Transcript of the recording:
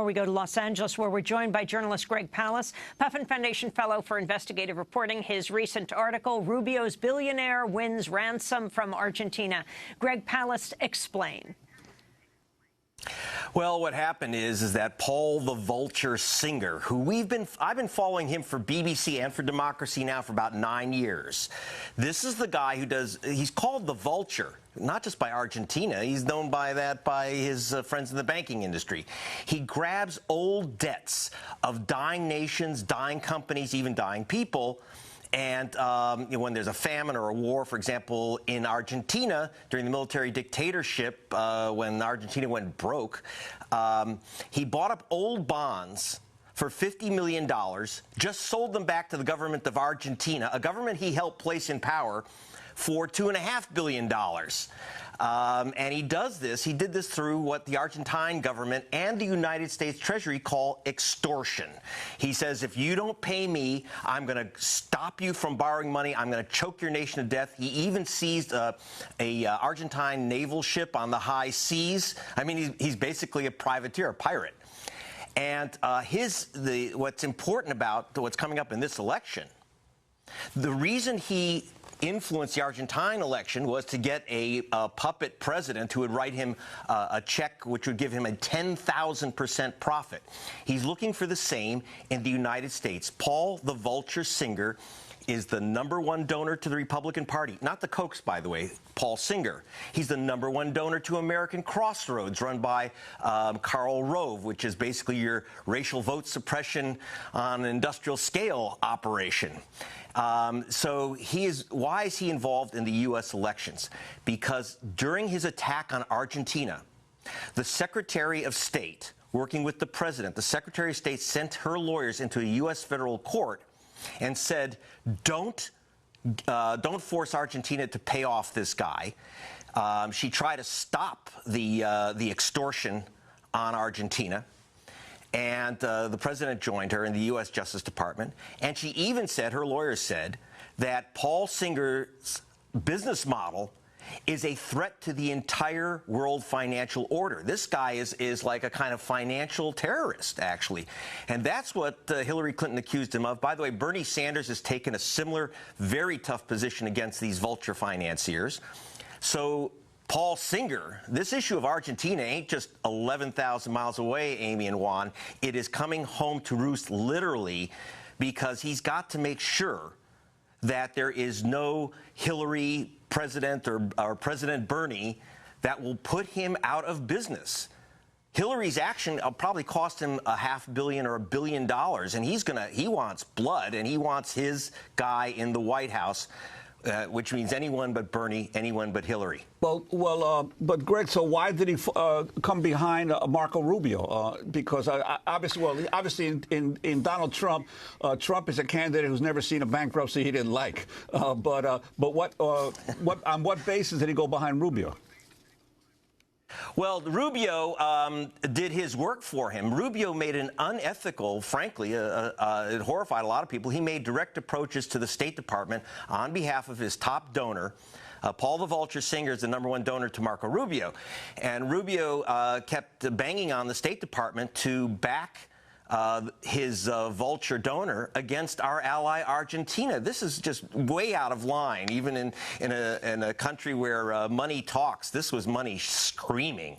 we go to Los Angeles, where we're joined by journalist Greg Palast, Puffin Foundation Fellow for Investigative Reporting. His recent article, Rubio's Billionaire Wins Ransom from Argentina. Greg Palast, explain. Well, what happened is that Paul the Vulture Singer, who I've been following him for BBC and for Democracy Now! For about 9 years. This is the guy he's called the Vulture, not just by Argentina. He's known by that by his friends in the banking industry. He grabs old debts of dying nations, dying companies, even dying people. And when there's a famine or a war, for example, in Argentina, during the military dictatorship, when Argentina went broke, he bought up old bonds for $50 million, just sold them back to the government of Argentina, a government he helped place in power, for $2.5 billion. And he did this through what the Argentine government and the United States Treasury call extortion. He says, if you don't pay me, I'm going to stop you from borrowing money. I'm going to choke your nation to death. He even seized a Argentine naval ship on the high seas. I mean, he's basically a privateer, a pirate. And what's important about what's coming up in this election, the reason he influenced the Argentine election was to get a puppet president who would write him a check which would give him a 10,000% profit. He's looking for the same in the United States. Paul the Vulture Singer is the #1 donor to the Republican Party. Not the Kochs, by the way, Paul Singer. He's the #1 donor to American Crossroads, run by Karl Rove, which is basically your racial vote suppression on an industrial scale operation. So why is he involved in the U.S. elections? Because during his attack on Argentina, the Secretary of State, working with the president, the Secretary of State sent her lawyers into a U.S. federal court and said, don't force Argentina to pay off this guy. She tried to stop the extortion on Argentina. And the president joined her in the U.S. Justice Department. And she even said, her lawyers said, that Paul Singer's business model is a threat to the entire world financial order. This guy is like a kind of financial terrorist, actually. And that's what Hillary Clinton accused him of. By the way, Bernie Sanders has taken a similar, very tough position against these vulture financiers. So Paul Singer, this issue of Argentina ain't just 11,000 miles away, Amy and Juan. It is coming home to roost, literally, because he's got to make sure that there is no Hillary president or President Bernie that will put him out of business. Hillary's action probably cost him $500 million or $1 billion, and he wants blood, and he wants his guy in the White House. Which means anyone but Bernie, anyone but Hillary. But Greg, so why did he come behind Marco Rubio? Because obviously in Donald Trump, Trump is a candidate who's never seen a bankruptcy he didn't like. But on what basis did he go behind Rubio? Well, Rubio did his work for him. Rubio made an unethical, frankly, it horrified a lot of people. He made direct approaches to the State Department on behalf of his top donor. Paul the Vulture Singer is the #1 donor to Marco Rubio. And Rubio kept banging on the State Department to back his vulture donor against our ally Argentina. This is just way out of line, even in a country where money talks. This was money screaming.